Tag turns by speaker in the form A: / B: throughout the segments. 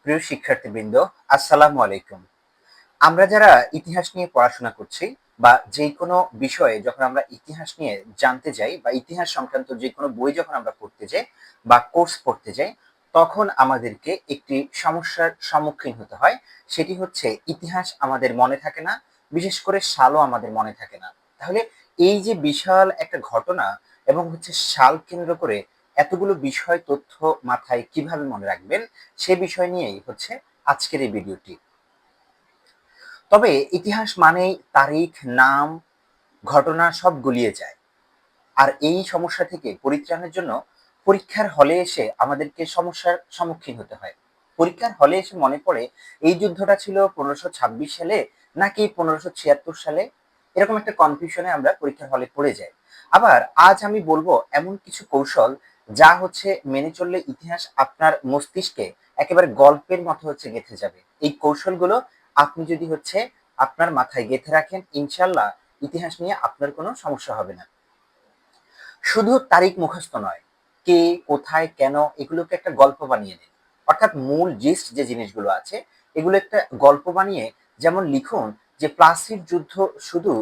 A: প্রিয় শিক্ষার্থীবৃন্দ, আসসালামু আলাইকুম। আমরা যারা ইতিহাস নিয়ে পড়াশোনা করছি বা যে কোনো বিষয়ে যখন আমরা ইতিহাস নিয়ে জানতে যাই বা ইতিহাস সংক্রান্ত যে কোনো বই যখন আমরা পড়তে যাই বা কোর্স পড়তে যাই, তখন আমাদেরকে একটি সমস্যার সম্মুখীন হতে হয়। সেটি হচ্ছে ইতিহাস আমাদের মনে থাকে না, বিশেষ করে সালও আমাদের মনে থাকে না। তাহলে এই যে বিশাল একটা ঘটনা এবং হচ্ছে সাল কেন্দ্র করে এতগুলো বিষয় তথ্য মাথায় কিভাবে মনে রাখবেন, সে বিষয় নিয়েই হচ্ছে আজকের এই ভিডিওটি। তবে ইতিহাস মানেই তারিখ, নাম, ঘটনা সব গুলিয়ে যায়। আর এই সমস্যা থেকে পরিত্রাণের জন্য পরীক্ষার হলে এসে আমাদেরকে সমস্যার সম্মুখীন হতে হয়। পরীক্ষার হলে এসে মনে পড়ে এই যুদ্ধটা ছিল 1526 সালে নাকি 1576 সালে। এরকম একটা কনফিউশনে আমরা পরীক্ষার হলে পড়ে যাই। আবার আজ আমি বলবো এমন কিছু কৌশল যা হচ্ছে মেনে চললে ইতিহাস আপনার মস্তিষ্কে একেবারে গল্পের মতো হচ্ছে গেঁথে যাবে। এই কৌশলগুলো আপনি যদি হচ্ছে আপনার মাথায় গেঁথে রাখেন, ইনশাল্লাহ ইতিহাস নিয়ে আপনার কোনো সমস্যা হবে না। শুধু তারিখ মুখস্থ নয়, কে, কোথায়, কেন, এগুলোকে একটা গল্প বানিয়ে নিন। অর্থাৎ মূল জিস্ট যে জিনিসগুলো আছে এগুলো একটা গল্প বানিয়ে, যেমন লিখুন যে শুধু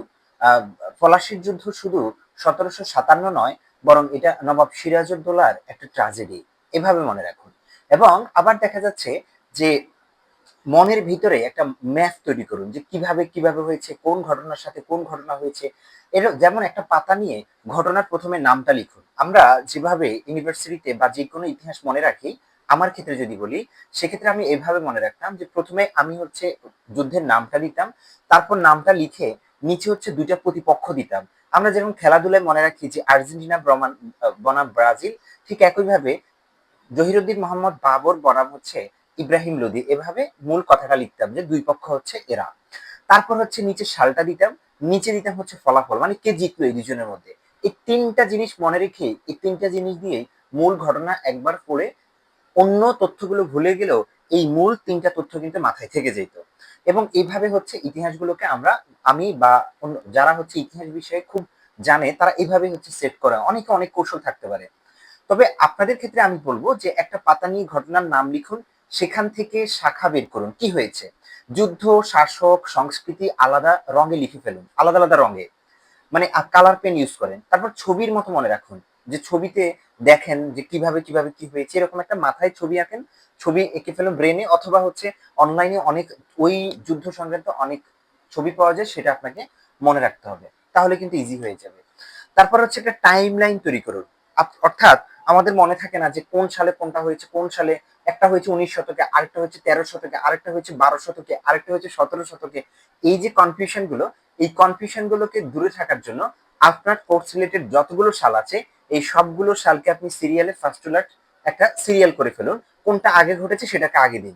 A: আহ, পলাশির যুদ্ধ শুধু 1757 নয়, বরং এটা নবাব সিরাজউদ্দৌলার একটা ট্র্যাজেডি। এভাবে মনে রাখুন। এবং আবার দেখা যাচ্ছে যে মনের ভিতরে একটা ম্যাপ তৈরি করুন যে কিভাবে কিভাবে হয়েছে, কোন ঘটনার সাথে কোন ঘটনা হয়েছে। এর যেমন একটা পাতা নিয়ে ঘটনার প্রথমে নামটা লিখুন। আমরা যেভাবে ইউনিভার্সিটিতে বা যে কোনো ইতিহাস মনে রাখি, আমার ক্ষেত্রে যদি বলি, সেক্ষেত্রে আমি এভাবে মনে রাখতাম যে প্রথমে আমি হচ্ছে যুদ্ধের নামটা দিতাম, তারপর নামটা লিখে নিচে হচ্ছে দুইটা প্রতিপক্ষ দিতাম। আমরা যেমন খেলাধুলায় মনে রাখি যে আর্জেন্টিনা বনাম ব্রাজিল, ঠিক একইভাবে জহিরুদ্দিন মোহাম্মদ বাবর বনাম হচ্ছে ইব্রাহিম লোদি, এভাবে মূল কথাটা লিখতাম যে দুই পক্ষ হচ্ছে এরা। তারপর হচ্ছে নিচে সালটা দিতাম, নিচে দিতাম হচ্ছে ফলাফল, মানে কে জিতলো এই দুজনের মধ্যে। এই তিনটা জিনিস মনে রেখে এই তিনটা জিনিস দিয়ে মূল ঘটনা একবার পড়ে অন্য তথ্যগুলো ভুলে গেলেও এই মূল তিনটা তথ্য কিন্তু মাথায় থেকে যেত। এবং এইভাবে হচ্ছে ইতিহাসগুলোকে আমি বা যারা হচ্ছে ইতিহাস বিষয়ে খুব জানে তারা এইভাবে হচ্ছে সেট করা, অনেকে অনেক কৌশল থাকতে পারে। তবে আপনাদের ক্ষেত্রে আমি বলবো যে একটা পাতা নিয়ে ঘটনার নাম লিখুন, সেখান থেকে শাখা বের করুন কি হয়েছে। যুদ্ধ, শাসক, সংস্কৃতি আলাদা রঙে লিখে ফেলুন, আলাদা আলাদা রঙে, মানে কালার পেন ইউজ করেন। তারপর ছবির মতো মনে রাখুন, যে ছবিতে দেখেন যে কিভাবে কিভাবে কি হয়েছে, এরকম একটা মাথায় ছবি আঁকেন, ছবি এঁকে ফেলুন ব্রেনে, অথবা হচ্ছে অনলাইনে অনেক ওই যুদ্ধ সংক্রান্ত অনেক ছবি পাওয়া যায়, সেটা আপনাকে মনে রাখতে হবে, তাহলে কিন্তু ইজি হয়ে যাবে। তারপর হচ্ছে একটা টাইম লাইন তৈরি করুন। অর্থাৎ আমাদের মনে থাকে না যে কোন সালে কোনটা হয়েছে, কোন সালে একটা হয়েছে 19 শতকে, আরেকটা হয়েছে 13 শতকে, আরেকটা হয়েছে 12 শতকে, আরেকটা হয়েছে 17 শতকে। এই যে কনফিউশন গুলো, এই কনফিউশন গুলোকে দূরে থাকার জন্য আপনার কোর্স রিলেটেড যতগুলো সাল আছে এই সবগুলো সালকে আপনি সিরিয়ালে ফার্স্ট টু লাস্ট একটা সিরিয়াল করে ফেলুন। কোনটা আগে ঘটেছে সেটাকে আগে দিন।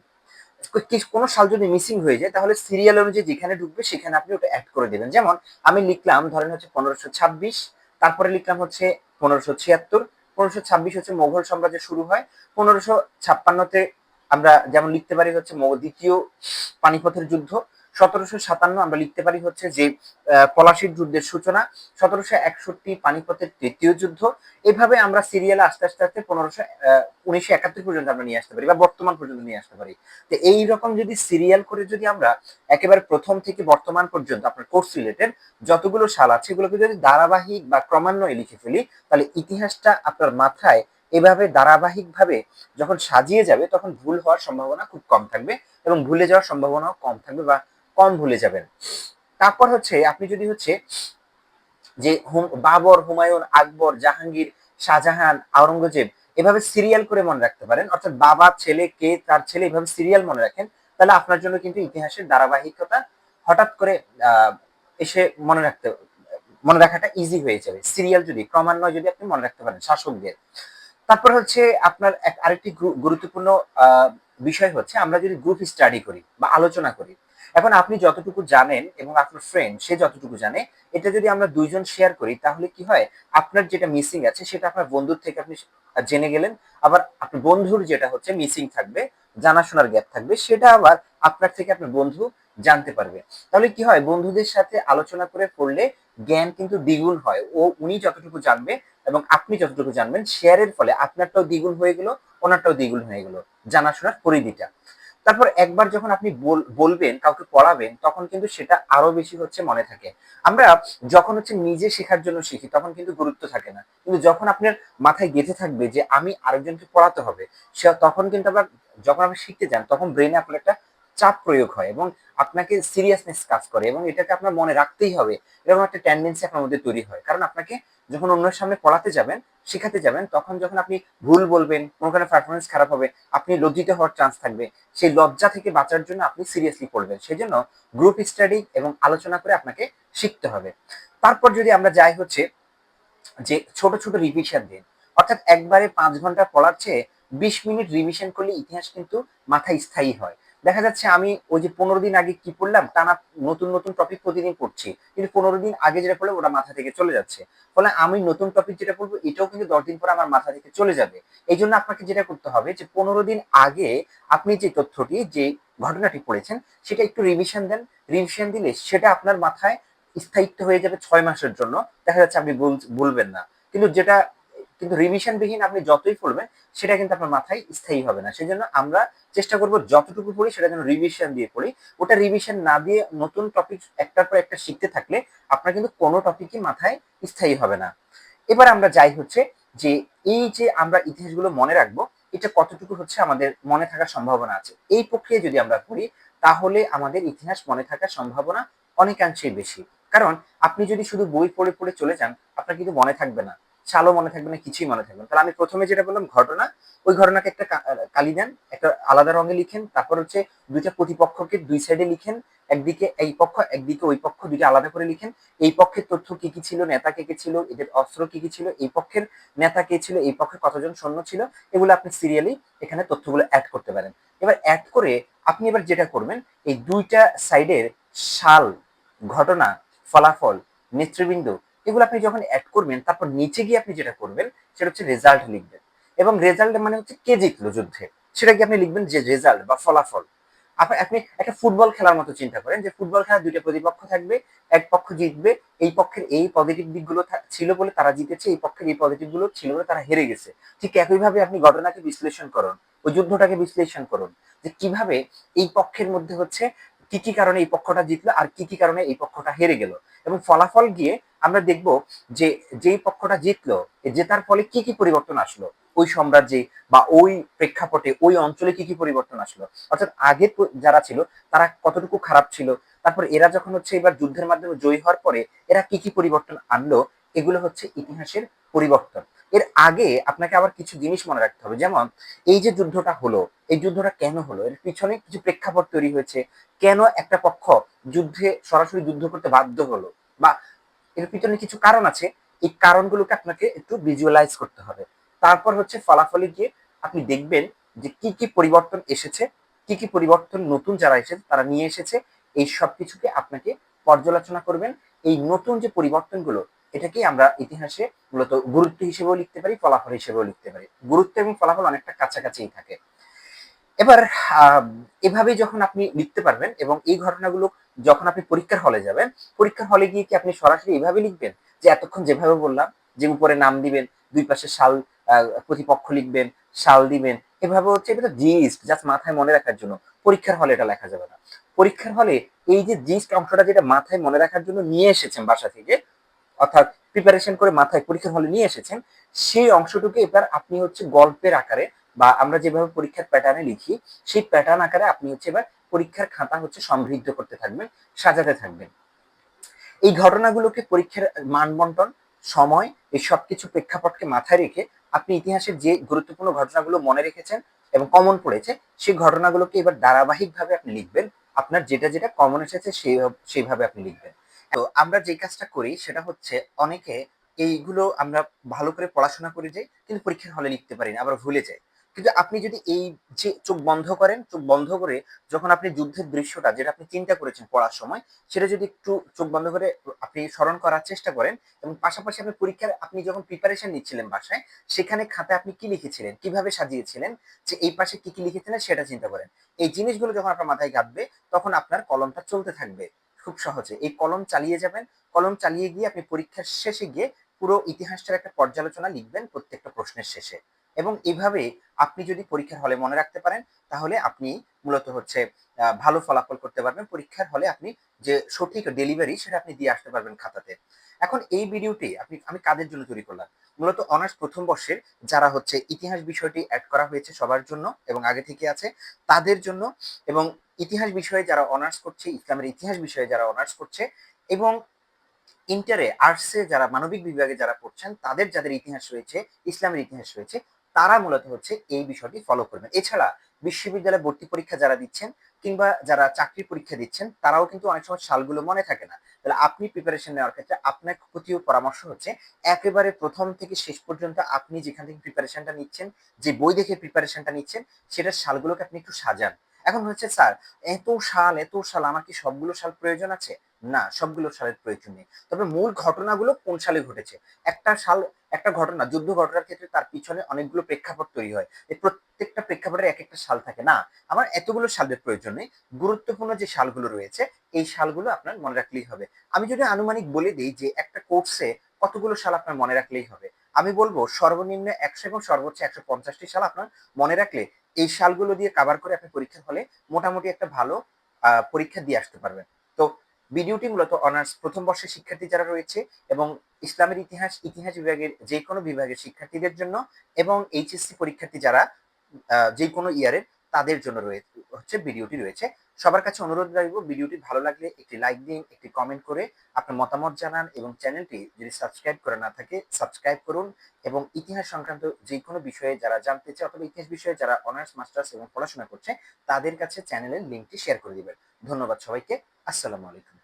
A: কোনো সাল যদি মিসিং হয়ে যায় তাহলে সিরিয়াল অনুযায়ী যেখানে ঢুকবে সেখানে আপনি ওটা অ্যাড করে দেবেন। যেমন আমি লিখলাম ধরেন হচ্ছে 1526, তারপরে লিখলাম হচ্ছে 1576। 1526 হচ্ছে মোগল সাম্রাজ্য শুরু হয়। 1556-তে আমরা যেমন লিখতে পারি হচ্ছে দ্বিতীয় পানিপথের যুদ্ধ। 1757 আমরা লিখতে পারি হচ্ছে যে পলাশির যুদ্ধের সূচনা। 1761 পানিপথের তৃতীয় যুদ্ধ। এভাবে আমরা সিরিয়ালে আস্তে আস্তে আস্তে 1971 পর্যন্ত আমরা নিয়ে আসতে পারি বা বর্তমান পর্যন্ত নিয়ে আসতে পারি। তো এইরকম যদি সিরিয়াল করে যদি আমরা একেবারে প্রথম থেকে বর্তমান পর্যন্ত আপনার কোর্স রিলেটেড যতগুলো সাল আছে এগুলোকে যদি ধারাবাহিক বা ক্রমান্বয়ে লিখে ফেলি, তাহলে ইতিহাসটা আপনার মাথায় এভাবে ধারাবাহিক ভাবে যখন সাজিয়ে যাবে তখন ভুল হওয়ার সম্ভাবনা খুব কম থাকবে এবং ভুলে যাওয়ার সম্ভাবনাও কম থাকবে বা কম ভুলে যাবেন। তারপর হচ্ছে আপনি যদি হচ্ছে যে বাবর, হুমায়ুন, আকবর, জাহাঙ্গীর, শাহজাহান, আওরঙ্গজেব এভাবে সিরিয়াল করে মনে রাখতে পারেন, অর্থাৎ বাবা, ছেলে, কে, তার ছেলে, এভাবে সিরিয়াল মনে রাখেন, তাহলে আপনার জন্য কিন্তু ইতিহাসের ধারাবাহিকতা হঠাৎ করে আহ এসে মনে রাখাটা ইজি হয়ে যাবে, সিরিয়াল যদি ক্রমান্বয়ে যদি আপনি মনে রাখতে পারেন শাসকদের। তারপর হচ্ছে আপনার আরেকটি গুরুত্বপূর্ণ বিষয় হচ্ছে আমরা যদি গ্রুপ স্টাডি করি বা আলোচনা করি, এখন আপনি যতটুকু জানেন এবং আপনার ফ্রেন্ড সে যতটুকু জানে, এটা যদি আমরা দুইজন শেয়ার করি তাহলে কি হয়, আপনার যেটা মিসিং আছে সেটা আপনার বন্ধুর থেকে আপনি জেনে গেলেন, আবার আপনার বন্ধুর যেটা হচ্ছে মিসিং থাকবে, জানাশোনার গ্যাপ থাকবে, সেটা আবার আপনার থেকে আপনার বন্ধু জানতে পারবে। তাহলে কি হয়, বন্ধুদের সাথে আলোচনা করে পড়লে জ্ঞান কিন্তু দ্বিগুণ হয়। উনি যতটুকু জানবে এবং আপনি যতটুকু জানবেন, শেয়ারের ফলে আপনারটাও দ্বিগুণ হয়ে গেল, ওনারটাও দ্বিগুণ হয়ে গেল জানাশোনার পরিধিটা। তারপর একবার যখন আপনি বলবেন, কাউকে পড়াবেন, তখন কিন্তু সেটা আরো বেশি হচ্ছে মনে থাকে। আমরা যখন হচ্ছে নিজে শেখার জন্য শিখি তখন কিন্তু গুরুত্ব থাকে না, কিন্তু যখন আপনার মাথায় গেঁথে থাকবে যে আমি আরেকজনকে পড়াতে হবে, সে তখন কিন্তু আবার যখন আপনি শিখতে যান তখন ব্রেনে আপনার একটা চাপ প্রয়োগ হয় এবং আপনাকে সিরিয়াসনেস কাজ করে এবং এটাকে আপনার মনে রাখতেই হবে, এরকম একটা টেন্ডেন্সি আপনার মধ্যে তৈরি হয়। কারণ আপনাকে যখন অন্যের সামনে পড়াতে যাবেন, শেখাতে যাবেন, তখন যখন আপনি ভুল বলবেন, কোনো কারণে পারফরমেন্স খারাপ হবে, আপনি লজ্জিত হওয়ার চান্স থাকবে। সেই লজ্জা থেকে বাঁচার জন্য আপনি সিরিয়াসলি পড়বেন। সেজন্য গ্রুপ স্টাডি এবং আলোচনা করে আপনাকে শিখতে হবে। তারপর যদি আমরা যাই হচ্ছে যে ছোট ছোট রিভিশন দিন, অর্থাৎ একবারে 5 ঘন্টা পড়ার চেয়ে 20 মিনিট রিভিশন করলে ইতিহাস কিন্তু মাথায় স্থায়ী হয়। দেখা যাচ্ছে আমি ওই যে 15 দিন আগে কি পড়লাম, টানা নতুন নতুন টপিক প্রতিদিন পড়ছি, কিন্তু 15 দিন আগে যেটা পড়লে ওটা মাথা থেকে চলে যাচ্ছে। ফলে আমি নতুন টপিক যেটা পড়বো এটাও কিন্তু 10 দিন পরে আমার মাথা থেকে চলে যাবে। এই জন্য আপনাকে যেটা করতে হবে যে 15 দিন আগে আপনি যে তথ্যটি, যে ঘটনাটি পড়েছেন, সেটা একটু রিভিশন দেন। রিভিশন দিলে সেটা আপনার মাথায় স্থায়িত্ব হয়ে যাবে 6 মাসের জন্য। দেখা যাচ্ছে আপনি ভুলবেন না। কিন্তু যেটা কিন্তু রিভিশন বিহীন আপনি যতই পড়বেন সেটা কিন্তু আপনার মাথায় স্থায়ী হবে না। সেজন্য আমরা চেষ্টা করব যতটুকু পড়ি সেটা যেন রিভিশন দিয়ে পড়ি। ওটা রিভিশন না দিয়ে নতুন টপিক একটার পর একটা শিখতে থাকলে আপনার কিন্তু কোনো টপিকই মাথায় স্থায়ী হবে না। এবার আমরা যাই হচ্ছে যে এই যে আমরা ইতিহাসগুলো মনে রাখবো, এটা কতটুকু হচ্ছে আমাদের মনে থাকার সম্ভাবনা আছে। এই প্রক্রিয়া যদি আমরা করি তাহলে আমাদের ইতিহাস মনে থাকার সম্ভাবনা অনেকাংশেই বেশি। কারণ আপনি যদি শুধু বই পড়ে পড়ে চলে যান, আপনার কিন্তু মনে থাকবে না, সালও মনে থাকবে না, কিছুই মনে থাকবে না। তাহলে আমি প্রথমে যেটা বললাম ঘটনা, ওই ঘটনাকে একটা কালি দেন, একটা আলাদা রঙে লিখেন। তারপর হচ্ছে দুইটা প্রতিপক্ষকে দুই সাইডে লিখেন, একদিকে এই পক্ষ একদিকে ওই পক্ষ, দুইটা আলাদা করে লিখেন। এই পক্ষের তথ্য কি কি ছিল, নেতা কে কে ছিল, এদের অস্ত্র কি কি ছিল, এই পক্ষের নেতা কে ছিল, এই পক্ষে কতজন সৈন্য ছিল, এগুলো আপনি সিরিয়ালি এখানে তথ্যগুলো অ্যাড করতে পারেন। এবার অ্যাড করে আপনি এবার যেটা করবেন, এই দুইটা সাইডের সাল, ঘটনা, ফলাফল, নেতৃবৃন্দ, এগুলো আপনি যখন অ্যাড করবেন তারপর নিচে গিয়ে আপনি যেটা করবেন সেটা হচ্ছে রেজাল্ট লিখবেন। এবং রেজাল্ট মানে হচ্ছে কে জিতলো যুদ্ধে, সেটা কি আপনি লিখবেন যে রেজাল্ট বা ফলাফল। আপনি একটা ফুটবল খেলার মতো চিন্তা করেন যে ফুটবল খেলার দুইটা প্রতিপক্ষ থাকবে, এক পক্ষ জিতবে, এই পক্ষের এই পজিটিভ দিকগুলো ছিল বলে তারা জিতেছে, এই পক্ষের এই পজিটিভ গুলো ছিল বলে তারা হেরে গেছে। ঠিক একইভাবে আপনি ঘটনাকে বিশ্লেষণ করুন, ওই যুদ্ধটাকে বিশ্লেষণ করুন যে কিভাবে এই পক্ষের মধ্যে হচ্ছে কি কি কারণে এই পক্ষটা জিতলো আর কি কি কারণে এই পক্ষটা হেরে গেল। এবং ফলাফল গিয়ে আমরা দেখব যে যেই পক্ষটা জিতলো, জেতার ফলে কি কি পরিবর্তন আসলো ওই সাম্রাজ্যে বা ওই প্রেক্ষাপটে ওই অঞ্চলে কি কি পরিবর্তন আসলো। অর্থাৎ আগে যারা ছিল তারা কতটুকু খারাপ ছিল, তারপর এরা যখন হচ্ছে এবার যুদ্ধের মাধ্যমে জয়ী হওয়ার পরে এরা কি কি পরিবর্তন আনলো, এগুলো হচ্ছে ইতিহাসের পরিবর্তন। এর আগে আপনাকে আবার কিছু জিনিস মনে রাখতে হবে, যেমন এই যে যুদ্ধটা হলো, এই যুদ্ধটা কেন হলো, এর পিছনে কিছু প্রেক্ষাপট তৈরি হয়েছে, কেন একটা পক্ষ যুদ্ধে সরাসরি যুদ্ধ করতে বাধ্য হলো, বা এর পিছনে কিছু কারণ আছে। এই কারণগুলোকে আপনাকে একটু ভিজুয়ালাইজ করতে হবে। তারপর হচ্ছে ফলাফলে গিয়ে আপনি দেখবেন যে কি কি পরিবর্তন এসেছে, কি কি পরিবর্তন নতুন যারা এসেছে তারা নিয়ে এসেছে, এই সব কিছুকে আপনাকে পর্যালোচনা করবেন। এই নতুন যে পরিবর্তনগুলো, এটাকেই আমরা ইতিহাসে মূলত গুরুত্ব হিসেবেও লিখতে পারি, ফলাফল হিসেবেও লিখতে পারি। গুরুত্ব এবং ফলাফল অনেকটা কাছাকাছিই থাকে। এবার আহ, এভাবেই যখন আপনি লিখতে পারবেন এবং এই ঘটনাগুলো যখন আপনি পরীক্ষার হলে যাবেন, পরীক্ষার হলে গিয়ে কি আপনি সরাসরি এভাবে লিখবেন যে এতক্ষণ যেভাবে বললাম, যে উপরে নাম দিবেন, দুই পাশে সাল, প্রতিপক্ষ লিখবেন, সাল দিবেন, এভাবে হচ্ছে এটা জিস্ট জাস্ট মাথায় মনে রাখার জন্য। পরীক্ষার হলে এটা লেখা যাবে না। পরীক্ষার হলে এই যে জিস্ট অংশটা যেটা মাথায় মনে রাখার জন্য নিয়ে এসেছেন বাসা থেকে, অর্থাৎ প্রিপারেশন করে মাথায় পরীক্ষার হলে নিয়ে এসেছেন, সেই অংশটুকু এবার আপনি হচ্ছে গল্পের আকারে বা আমরা যেভাবে পরীক্ষার প্যাটার্নে লিখি সেই প্যাটার্ন আকারে আপনি হচ্ছে এবার পরীক্ষার খাতা হচ্ছে সমৃদ্ধ করতে থাকবেন, সাজাতে থাকবেন। এই ঘটনাগুলোকে পরীক্ষার মান বন্টন, সময়, এই সব কিছু প্রেক্ষাপটকে মাথায় রেখে আপনি ইতিহাসের যে গুরুত্বপূর্ণ ঘটনাগুলো মনে রেখেছেন এবং কমন পড়েছে সেই ঘটনাগুলোকে এবার ধারাবাহিকভাবে আপনি লিখবেন। আপনার যেটা যেটা কমন এসেছে সেইভাবে আপনি লিখবেন। তো আমরা যে কাজটা করি সেটা হচ্ছে অনেকে এইগুলো আমরা ভালো করে পড়াশোনা করে যাই কিন্তু পরীক্ষার হলে লিখতে পারি না, আবার ভুলে যাই। কিন্তু আপনি যদি এই যে চোখ বন্ধ করেন, চোখ বন্ধ করে যখন আপনি যুদ্ধের দৃশ্যটা যেটা আপনি চিন্তা করেছেন পড়ার সময়, সেটা যদি একটু চোখ বন্ধ করে আপনি স্মরণ করার চেষ্টা করেন এবং পাশাপাশি আপনি পরীক্ষার আপনি যখন প্রিপারেশন নিচ্ছিলেন বাসায়, সেখানে খাতায় আপনি কি লিখেছিলেন, কিভাবে সাজিয়েছিলেন, যে এই পাশে কি কি লিখেছিলেন সেটা চিন্তা করেন। এই জিনিসগুলো যখন আপনার মাথায় গাঁথবে তখন আপনার কলমটা চলতে থাকবে খুব সহজে। এই কলম চালিয়ে যাবেন, কলম চালিয়ে গিয়ে আপনি পরীক্ষার শেষে গিয়ে পুরো ইতিহাসটার একটা পর্যালোচনা লিখবেন প্রত্যেকটা প্রশ্নের শেষে। এবং এভাবে আপনি যদি পরীক্ষার হলে মনে রাখতে পারেন তাহলে আপনি মূলত হচ্ছে ভালো ফলাফল করতে পারবেন পরীক্ষার হলে। আপনি যে সঠিক ডেলিভারি সেটা আপনি দিয়ে আসতে পারবেন খাতাতে। এখন এই ভিডিওটি আমি কাদের জন্য তৈরি করলাম? মূলত অনার্স প্রথম বর্ষের যারা হচ্ছে ইতিহাস বিষয়টি অ্যাড করা হয়েছে সবার জন্য এবং আগে থেকে আছে তাদের জন্য, এবং ইতিহাস বিষয়ে যারা অনার্স করছে, ইসলামের ইতিহাস বিষয়ে যারা অনার্স করছে, এবং ইন্টারে আর্টসে যারা মানবিক বিভাগে যারা পড়ছেন তাদের যাদের ইতিহাস রয়েছে, ইসলামের ইতিহাস রয়েছে, তারা মূলত হচ্ছে এই বিষয়টি ফলো করবেন। এছাড়া বিশ্ববিদ্যালয়ে ভর্তি পরীক্ষা যারা দিচ্ছেন কিংবা যারা চাকরির পরীক্ষা দিচ্ছেন তারাও কিন্তু অনেক সময় সালগুলো মনে থাকে না। তাহলে আপনি প্রিপারেশন নেওয়ার ক্ষেত্রে আপনার প্রতিও পরামর্শ হচ্ছে একেবারে প্রথম থেকে শেষ পর্যন্ত আপনি যেখান থেকে প্রিপারেশনটা নিচ্ছেন, যে বই দেখে প্রিপারেশনটা নিচ্ছেন, সেটার সালগুলোকে আপনি একটু সাজান। এখন হচ্ছে স্যার এত সাল আমার কি সবগুলো সাল প্রয়োজন আছে? না, সবগুলো সালের প্রয়োজন নেই। তবে মূল ঘটনাগুলো কোন সালে ঘটেছে? একটা সাল, একটা ঘটনা, যুদ্ধ ঘটনার ক্ষেত্রে তার পিছনে অনেকগুলো প্রেক্ষাপট তৈরি হয়। এই প্রত্যেকটা প্রেক্ষাপটের এক একটা সাল থাকে না। আমার এতগুলো সালের প্রয়োজন নেই। গুরুত্বপূর্ণ যে সালগুলো রয়েছে এই সালগুলো আপনার মনে রাখলেই হবে। আমি যদি আনুমানিক বলে দিই যে একটা কোর্সে কতগুলো সাল আপনার মনে রাখলেই হবে, আমি বলবো সর্বনিম্ন 100 এবং সর্বোচ্চ 150টি সাল আপনার মনে রাখলে এই সালগুলো দিয়ে কভার করে আপনি পরীক্ষার হলে মোটামুটি একটা ভালো পরীক্ষা দিয়ে আসতে পারবেন। তো ভিডিওটি মূলত অনার্স প্রথম বর্ষের শিক্ষার্থী যারা রয়েছে এবং ইসলামের ইতিহাস বিভাগের যে কোনো বিভাগের শিক্ষার্থীদের জন্য, এবং এইচএসসি পরীক্ষার্থী যারা যে কোনো ইয়ারের তাদের জন্য হচ্ছে ভিডিওটি রয়েছে। সবার কাছে অনুরোধ রাখবো ভিডিওটি ভালো লাগলে একটি লাইক দিন, একটি কমেন্ট করে আপনার মতামত জানান, এবং চ্যানেলটি যদি সাবস্ক্রাইব করা না থাকে সাবস্ক্রাইব করুন। এবং ইতিহাস সংক্রান্ত যে কোনো বিষয়ে যারা জানতে চায় অথবা ইতিহাস বিষয়ে যারা অনার্স মাস্টার্স এবং পড়াশোনা করছে তাদের কাছে চ্যানেলের লিঙ্কটি শেয়ার করে দিবেন। ধন্যবাদ সবাইকে। আসসালামু আলাইকুম।